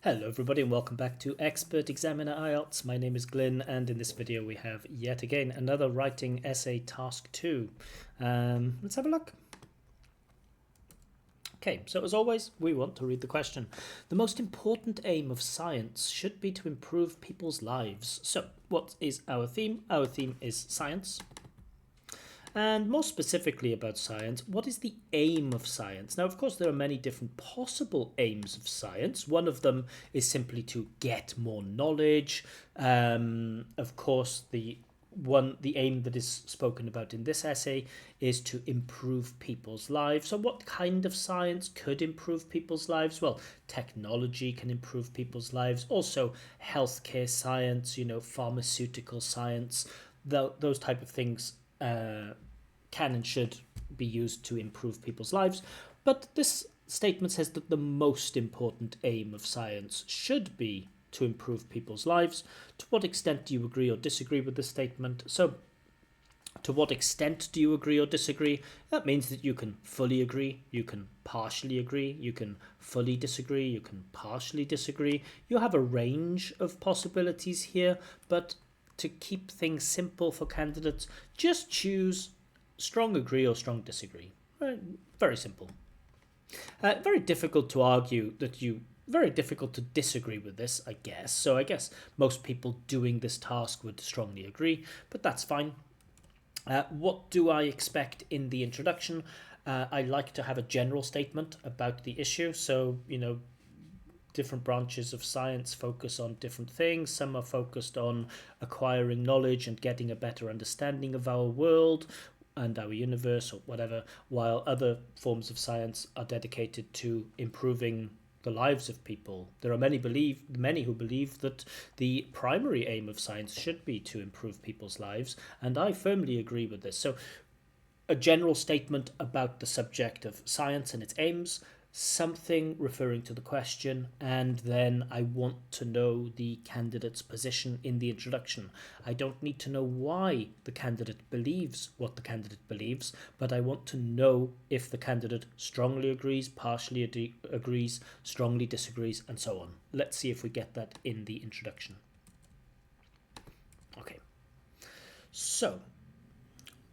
Hello everybody and welcome back to Expert Examiner IELTS. My name is Glyn and in this video we have yet again another writing essay task 2. Let's have a look. Okay, so as always we want to read the question. The most important aim of science should be to improve people's lives. So what is our theme? Our theme is science. And more specifically about science, what is the aim of science? Now, of course, there are many different possible aims of science. One of them is simply to get more knowledge. Of course, the aim that is spoken about in this essay is to improve people's lives. So what kind of science could improve people's lives? Well, technology can improve people's lives. Also, healthcare science, pharmaceutical science, those type of things can and should be used to improve people's lives. But this statement says that the most important aim of science should be to improve people's lives. To what extent do you agree or disagree with this statement? So, to what extent do you agree or disagree? That means that you can fully agree, you can partially agree, you can fully disagree, you can partially disagree. You have a range of possibilities here, but to keep things simple for candidates, just choose strong agree or strong disagree. Very simple. Very difficult to argue that very difficult to disagree with this, I guess. So I guess most people doing this task would strongly agree, but that's fine. What do I expect in the introduction? I like to have a general statement about the issue. So, different branches of science focus on different things. Some are focused on acquiring knowledge and getting a better understanding of our world and our universe or whatever, while other forms of science are dedicated to improving the lives of people. There are many who believe that the primary aim of science should be to improve people's lives, and I firmly agree with this. So a general statement about the subject of science and its aims, something referring to the question, and then I want to know the candidate's position in the introduction. I don't need to know why the candidate believes what the candidate believes, but I want to know if the candidate strongly agrees, partially agrees, strongly disagrees, and so on. Let's see if we get that in the introduction. Okay, so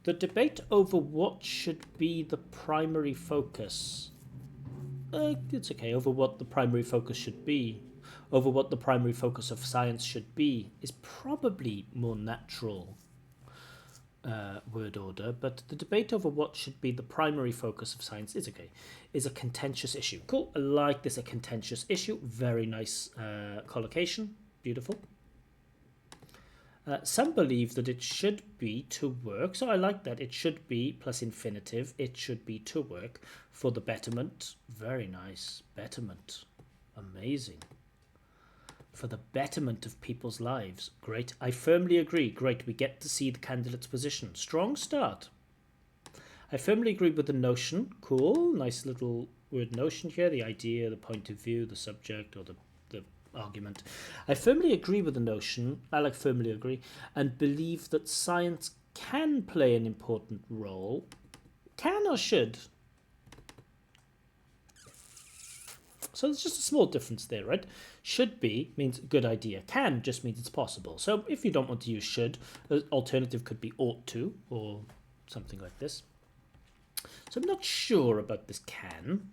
the debate over what should be the primary focus. It's okay, over what the primary focus should be, over what the primary focus of science should be, is probably more natural word order, but the debate over what should be the primary focus of science is okay, is a contentious issue. Cool, I like this, a contentious issue. Very nice collocation, beautiful. Some believe that it should be to work, so I like that. It should be plus infinitive. It should be to work for the betterment. Very nice. Betterment. Amazing. For the betterment of people's lives. Great. I firmly agree. Great. We get to see the candidate's position. Strong start. I firmly agree with the notion. Cool. Nice little word notion here. The idea, the point of view, the subject, or the argument. I firmly agree with the notion, I like firmly agree, and believe that science can play an important role. Can or should? So there's just a small difference there, right? Should be means good idea. Can just means it's possible. So if you don't want to use should, the alternative could be ought to, or something like this. So I'm not sure about this can.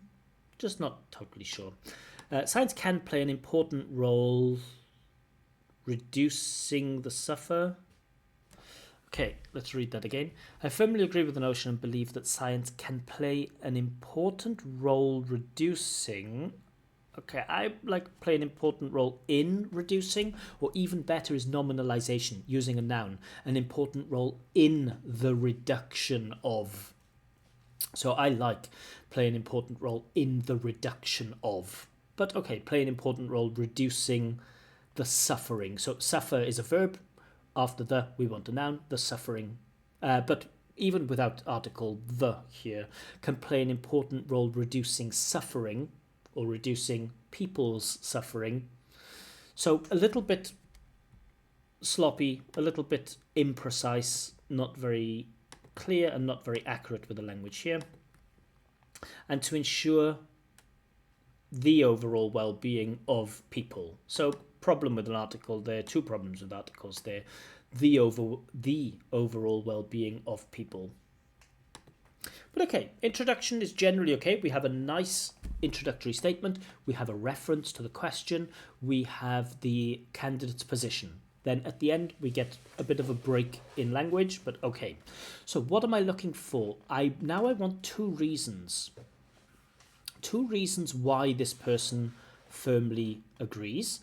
Just not totally sure. Science can play an important role reducing the suffer. Okay, let's read that again. I firmly agree with the notion and believe that science can play an important role reducing. Okay, I like play an important role in reducing, or even better is nominalization, using a noun. An important role in the reduction of. So I like play an important role in the reduction of. But okay, play an important role reducing the suffering. So suffer is a verb. After the, we want a noun, the suffering. But even without article the here, can play an important role reducing suffering or reducing people's suffering. So a little bit sloppy, a little bit imprecise, not very clear and not very accurate with the language here. And to ensure the overall well-being of people. So problem with an article, there are two problems with articles there. The overall well-being of people. But okay, introduction is generally okay. We have a nice introductory statement. We have a reference to the question. We have the candidate's position. Then at the end, we get a bit of a break in language, but okay. So what am I looking for? Now I want two reasons. Two reasons why this person firmly agrees.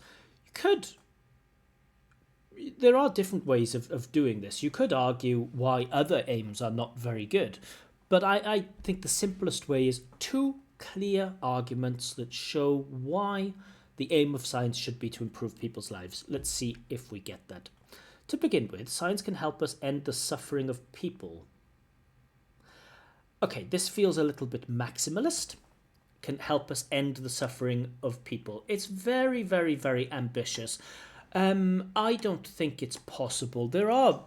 There are different ways of doing this. You could argue why other aims are not very good. But I think the simplest way is two clear arguments that show why the aim of science should be to improve people's lives. Let's see if we get that. To begin with, science can help us end the suffering of people. Okay, this feels a little bit maximalist. Can help us end the suffering of people. It's very, very, very ambitious. I don't think it's possible. There are,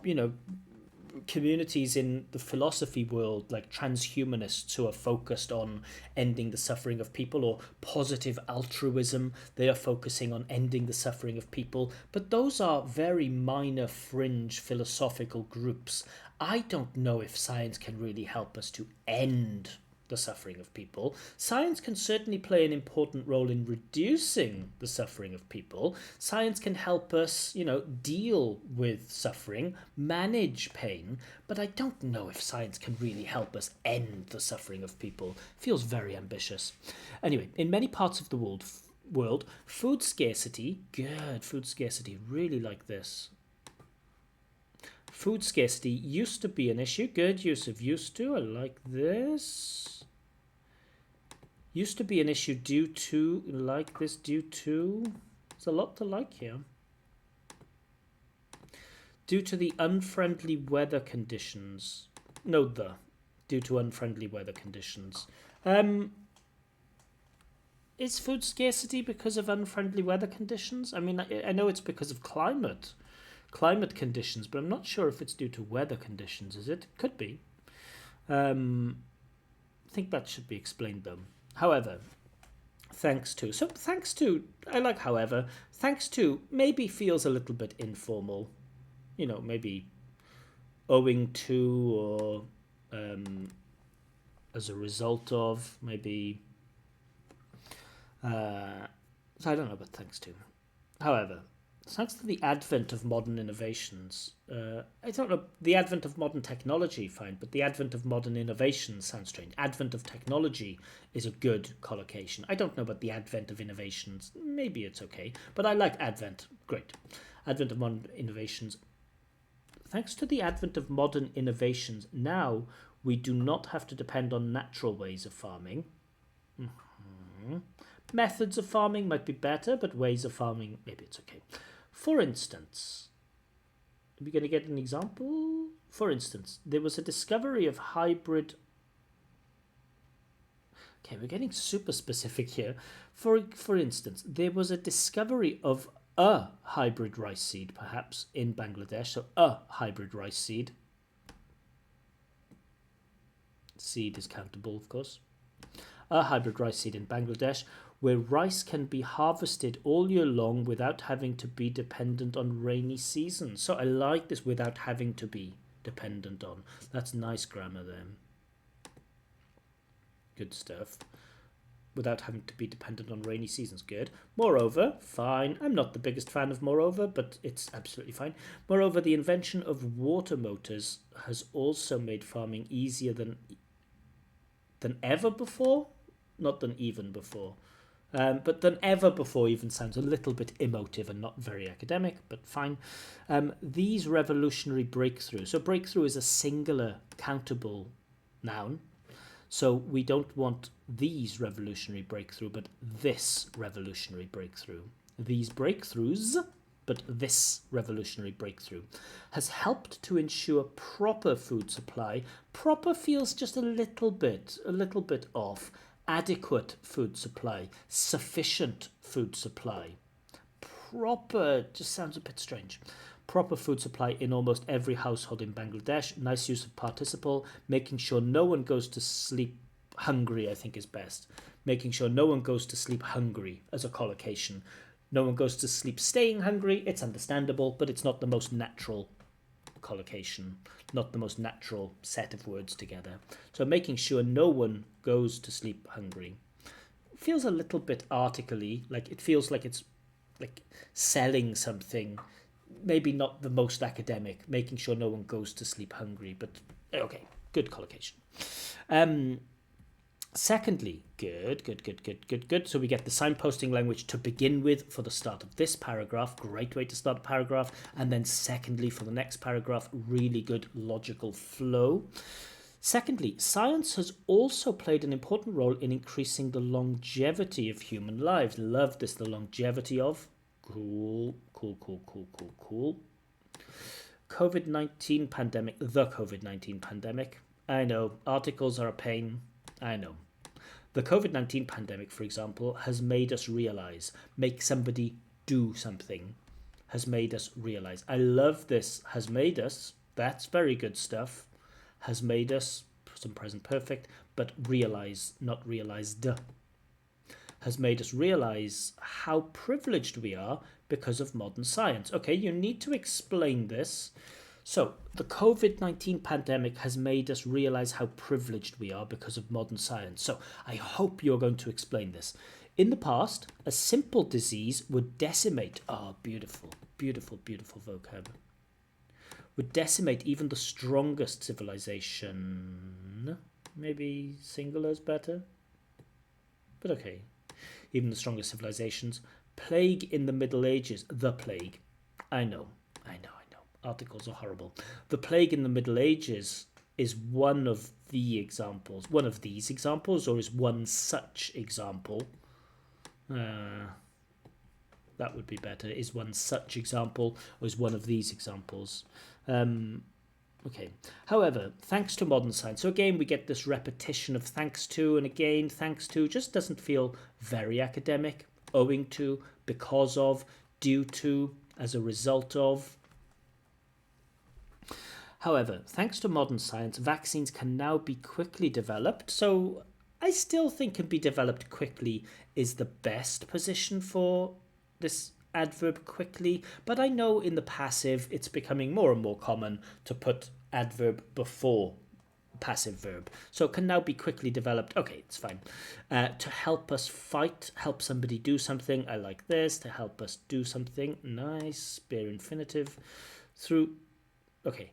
communities in the philosophy world, like transhumanists, who are focused on ending the suffering of people, or positive altruism. They are focusing on ending the suffering of people. But those are very minor, fringe philosophical groups. I don't know if science can really help us to end the suffering of people. Science can certainly play an important role in reducing the suffering of people. Science can help us, deal with suffering, manage pain, but I don't know if science can really help us end the suffering of people. Feels very ambitious. Anyway, in many parts of the world, food scarcity, really like this. Food scarcity used to be an issue. Good use of used to. I like this. Used to be an issue due to, there's a lot to like here. Due to the unfriendly weather conditions. Due to unfriendly weather conditions. Is food scarcity because of unfriendly weather conditions? I mean, I know it's because of climate conditions, but I'm not sure if it's due to weather conditions, is it? Could be. I think that should be explained though. However, thanks to, I like however, thanks to maybe feels a little bit informal, maybe owing to, or as a result of, maybe, I don't know about thanks to. However, thanks to the advent of modern innovations, I don't know, the advent of modern technology, fine, but the advent of modern innovations sounds strange. Advent of technology is a good collocation. I don't know about the advent of innovations. Maybe it's okay, but I like advent. Great. Advent of modern innovations. Thanks to the advent of modern innovations, now we do not have to depend on natural ways of farming. Methods of farming might be better, but ways of farming, maybe it's okay. For instance, are we going to get an example? For instance, there was a discovery of hybrid. Okay, we're getting super specific here. For instance, there was a discovery of a hybrid rice seed, perhaps, in Bangladesh. So a hybrid rice seed. Seed is countable, of course. A hybrid rice seed in Bangladesh, where rice can be harvested all year long without having to be dependent on rainy seasons. So I like this, without having to be dependent on. That's nice grammar then. Good stuff. Without having to be dependent on rainy seasons. Good. Moreover, fine. I'm not the biggest fan of moreover, but it's absolutely fine. Moreover, the invention of water motors has also made farming easier than ever before. Not than even before. But than ever before even sounds a little bit emotive and not very academic, but fine. These revolutionary breakthroughs. So breakthrough is a singular countable noun. So we don't want these revolutionary breakthrough, but this revolutionary breakthrough. These breakthroughs, but this revolutionary breakthrough has helped to ensure proper food supply. Proper feels just a little bit off. Adequate food supply, sufficient food supply. Proper just sounds a bit strange. Proper food supply in almost every household in Bangladesh. Nice use of participle. Making sure no one goes to sleep hungry, I think, is best. making sure no one goes to sleep hungry as a collocation. No one goes to sleep staying hungry. It's understandable, but it's not the most natural collocation, not the most natural set of words together. So making sure no one goes to sleep hungry feels a little bit article-y, like it feels like it's like selling something, maybe not the most academic, making sure no one goes to sleep hungry, but okay, good collocation. Secondly, good. So we get the signposting language to begin with for the start of this paragraph. Great way to start a paragraph. And then secondly, for the next paragraph, really good logical flow. Secondly, science has also played an important role in increasing the longevity of human lives. Love this, the longevity of. Cool. COVID-19 pandemic, the COVID-19 pandemic. I know, articles are a pain. I know. The COVID-19 pandemic, for example, has made us realize, make somebody do something, has made us realize. I love this, has made us, that's very good stuff, has made us, some present perfect, but realize, not realized, has made us realize how privileged we are because of modern science. Okay, you need to explain this. So, the COVID-19 pandemic has made us realize how privileged we are because of modern science. So, I hope you're going to explain this. In the past, a simple disease would decimate, beautiful vocab, would decimate even the strongest civilization. Maybe singular is better, but okay. Even the strongest civilizations. Plague in the Middle Ages, the plague. I know. Articles are horrible. The plague in the Middle Ages is one of the examples. One of these examples, or is one such example? That would be better. Is one such example, or is one of these examples? Okay. However, thanks to modern science. So again, we get this repetition of thanks to, and again, thanks to just doesn't feel very academic. Owing to, because of, due to, as a result of. However, thanks to modern science, vaccines can now be quickly developed. So I still think can be developed quickly is the best position for this adverb quickly. But I know in the passive, it's becoming more and more common to put adverb before passive verb. So it can now be quickly developed. Okay, it's fine. To help us fight, help somebody do something. I like this. To help us do something. Nice. Bare infinitive. Through. Okay.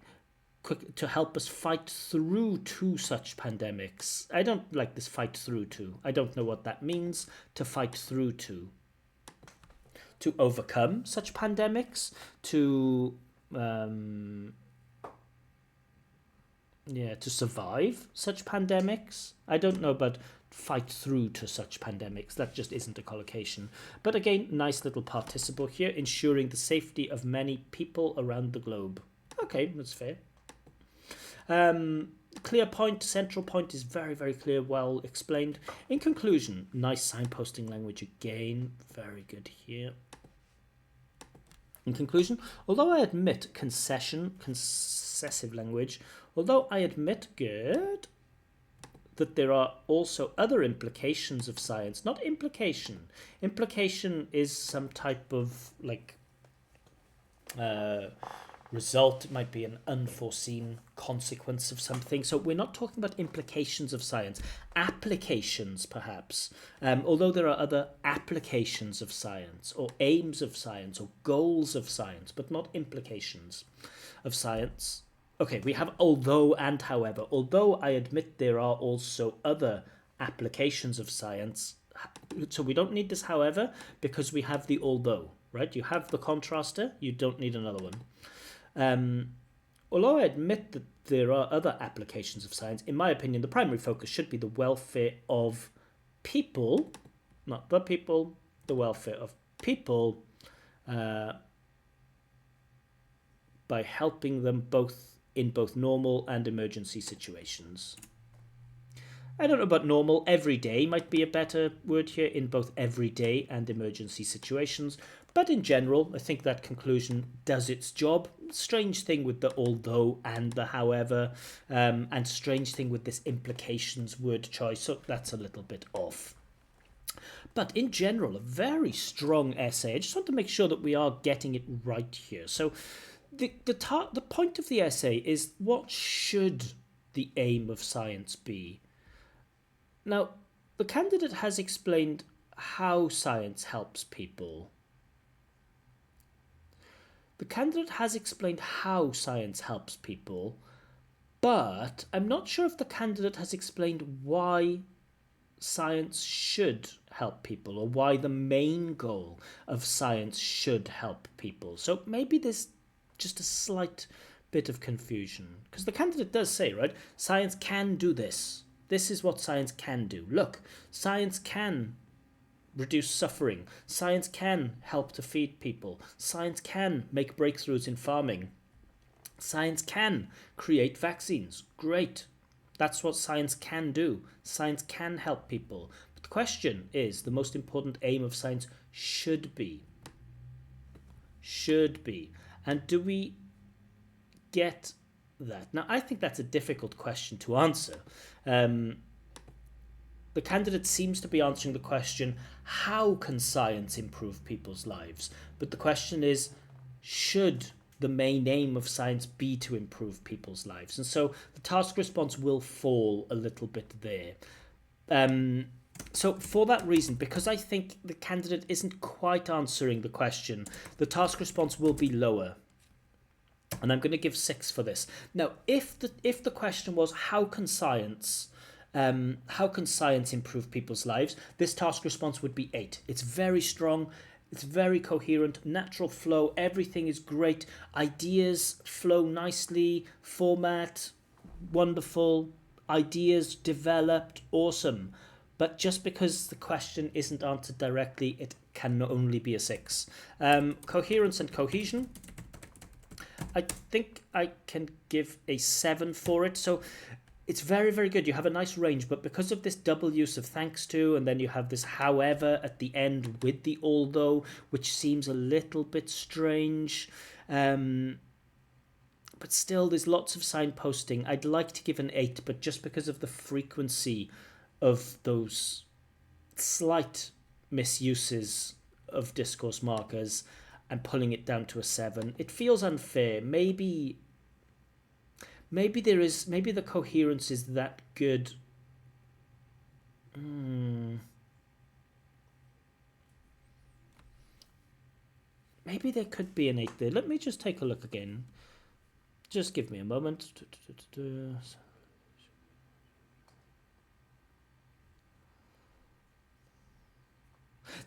Quick, to help us fight through to such pandemics. I don't like this fight through to. I don't know what that means. To fight through to. To overcome such pandemics. To to survive such pandemics. I don't know about fight through to such pandemics. That just isn't a collocation. But again, nice little participle here, ensuring the safety of many people around the globe. Okay, that's fair. Clear point, central point is very, very clear, well explained. In conclusion, nice signposting language again, very good here. In conclusion, although I admit concessive language, although I admit good that there are also other implications of science, not implication. Implication is some type of like result. It might be an unforeseen consequence of something. So we're not talking about implications of science. Applications, perhaps. Although there are other applications of science, or aims of science, or goals of science, but not implications of science. Okay, we have although and however. Although I admit there are also other applications of science. So we don't need this however, because we have the although, right? You have the contraster, you don't need another one. Although I admit that there are other applications of science, in my opinion, the primary focus should be the welfare of people, not the people, the welfare of people, by helping them both in both normal and emergency situations. I don't know about normal. Everyday might be a better word here, in both everyday and emergency situations. But in general, I think that conclusion does its job. Strange thing with the although and the however, and strange thing with this implications word choice. So that's a little bit off. But in general, a very strong essay. I just want to make sure that we are getting it right here. So the point of the essay is, what should the aim of science be? Now, the candidate has explained how science helps people. The candidate has explained how science helps people, but I'm not sure if the candidate has explained why science should help people, or why the main goal of science should help people. So maybe there's just a slight bit of confusion, because the candidate does say, right, science can do this. This is what science can do. Look, science can reduce suffering. Science can help to feed people. Science can make breakthroughs in farming. Science can create vaccines. Great. That's what science can do. Science can help people. But the question is, the most important aim of science should be. Should be. And do we get that? Now, I think that's a difficult question to answer. The candidate seems to be answering the question, how can science improve people's lives? But the question is, should the main aim of science be to improve people's lives? And so the task response will fall a little bit there. So for that reason, because I think the candidate isn't quite answering the question, the task response will be lower. And I'm going to give 6 for this. Now, if the question was, how can science improve people's lives? This task response would be 8. It's very strong. It's very coherent, natural flow. Everything is great. Ideas flow nicely. Format, wonderful. Ideas developed, awesome. But just because the question isn't answered directly, it can only be a 6. Coherence and cohesion, I think I can give a 7 for it. So it's very, very good. You have a nice range, but because of this double use of thanks to, and then you have this however at the end with the although, which seems a little bit strange. But still, there's lots of signposting. I'd like to give an 8, but just because of the frequency of those slight misuses of discourse markers, I'm pulling it down to a 7. It feels unfair. Maybe the coherence is that good. Maybe there could be an 8 there. Let me just take a look again. Just give me a moment.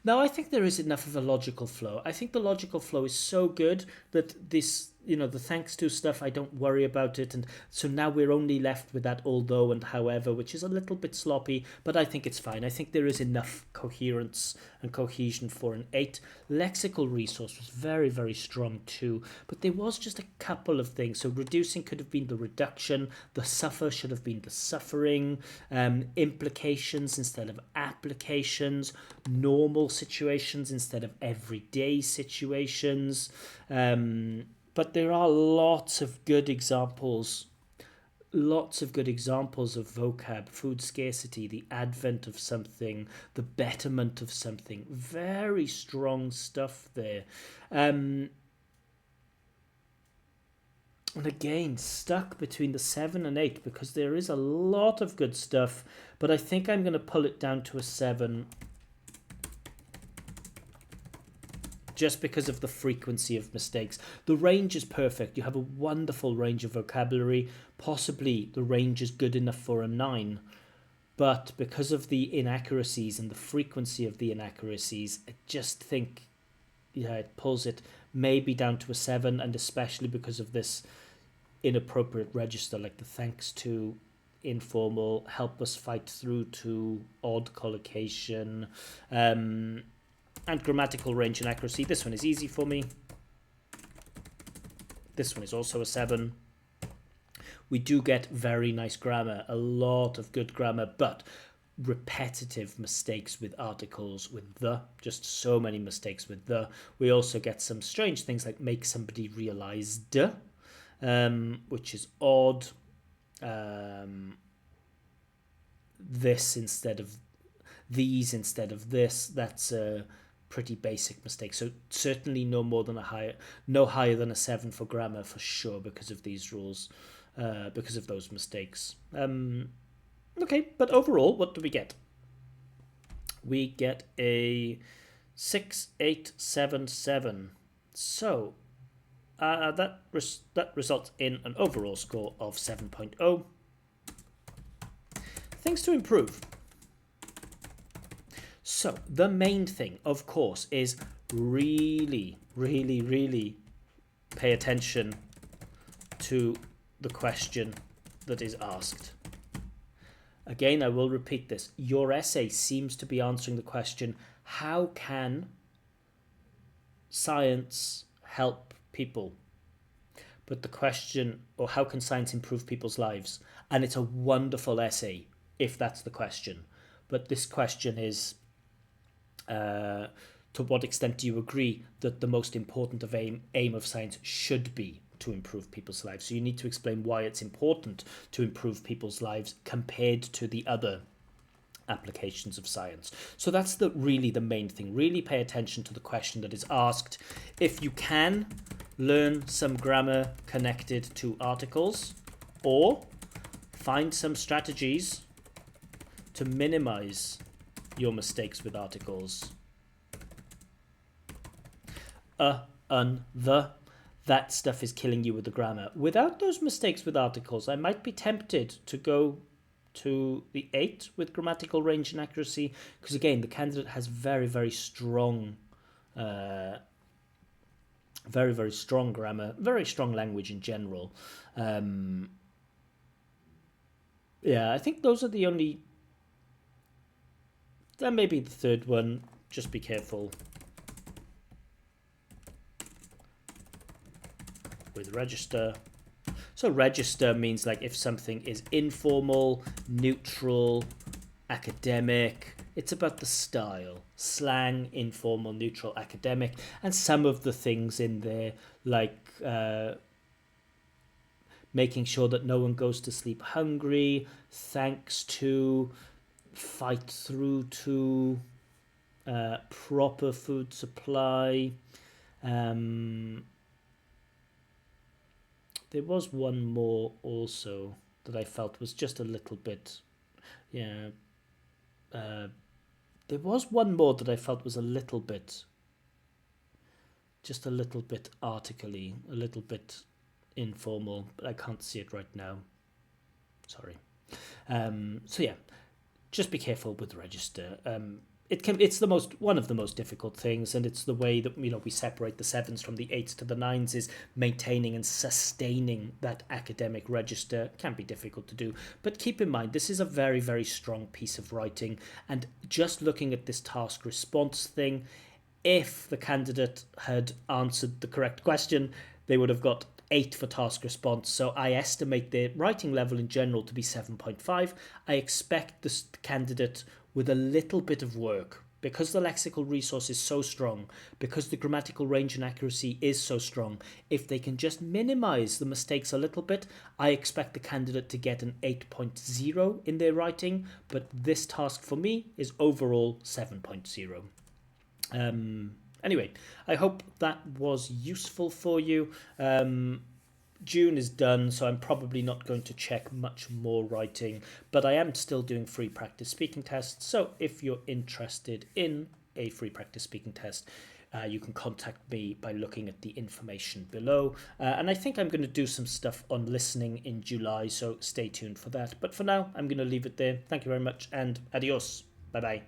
Now, I think there is enough of a logical flow. I think the logical flow is so good that this, the thanks to stuff, I don't worry about it. And so now we're only left with that although and however, which is a little bit sloppy, but I think it's fine. I think there is enough coherence and cohesion for an 8. Lexical resource was very, very strong too, but there was just a couple of things. So reducing could have been the reduction, the suffer should have been the suffering, implications instead of applications, normal situations instead of everyday situations. But there are lots of good examples of vocab: food scarcity, the advent of something, the betterment of something. Very strong stuff there. And again, stuck between the 7 and 8 because there is a lot of good stuff, but I think I'm going to pull it down to a 7 just because of the frequency of mistakes. The range is perfect. You have a wonderful range of vocabulary. Possibly the range is good enough for a 9. But because of the inaccuracies and the frequency of the inaccuracies, I just think it pulls it maybe down to a 7, and especially because of this inappropriate register, like the thanks to, informal, help us fight through to, odd collocation, and grammatical range and accuracy. This one is easy for me. This one is also a 7. We do get very nice grammar, a lot of good grammar, but repetitive mistakes with articles, with the, just so many mistakes with the. We also get some strange things like make somebody realized, which is odd. This instead of these instead of this. That's a pretty basic mistake. So certainly no higher than a 7 for grammar for sure because of these rules, because of those mistakes. Okay, but overall, what do we get? We get a 6877. So that results in an overall score of 7.0. Things to improve. So the main thing, of course, is really, really, really pay attention to the question that is asked. Again, I will repeat this. Your essay seems to be answering the question, how can science help people? But the question, or how can science improve people's lives? And it's a wonderful essay if that's the question. But this question is, to what extent do you agree that the most important aim of science should be to improve people's lives? So you need to explain why it's important to improve people's lives compared to the other applications of science. So that's really the main thing. Really pay attention to the question that is asked. If you can, learn some grammar connected to articles, or find some strategies to minimize your mistakes with articles. The. That stuff is killing you with the grammar. Without those mistakes with articles, I might be tempted to go to the 8 with grammatical range and accuracy, because again, the candidate has very, very strong grammar, very strong language in general. Yeah, I think those are the only. Then maybe the third one, just be careful with register. So register means like if something is informal, neutral, academic, it's about the style. Slang, informal, neutral, academic, and some of the things in there like making sure that no one goes to sleep hungry, thanks to, fight through to, proper food supply. There was one more also that I felt was just a little bit, there was one more that I felt was just a little bit article-y, a little bit informal, but I can't see it right now. Sorry. So yeah, just be careful with register. It's one of the most difficult things, and it's the way that we separate the 7s from the 8s to the 9s, is maintaining and sustaining that academic register. It can be difficult to do, but keep in mind this is a very, very strong piece of writing, and just looking at this task response thing, if the candidate had answered the correct question, they would have got 8 for task response. So I estimate their writing level in general to be 7.5. I expect this candidate with a little bit of work, because the lexical resource is so strong, because the grammatical range and accuracy is so strong, if they can just minimize the mistakes a little bit, I expect the candidate to get an 8.0 in their writing, but this task for me is overall 7.0. Anyway, I hope that was useful for you. June is done, so I'm probably not going to check much more writing, but I am still doing free practice speaking tests. So if you're interested in a free practice speaking test, you can contact me by looking at the information below. And I think I'm going to do some stuff on listening in July, so stay tuned for that. But for now, I'm going to leave it there. Thank you very much, and adios. Bye-bye.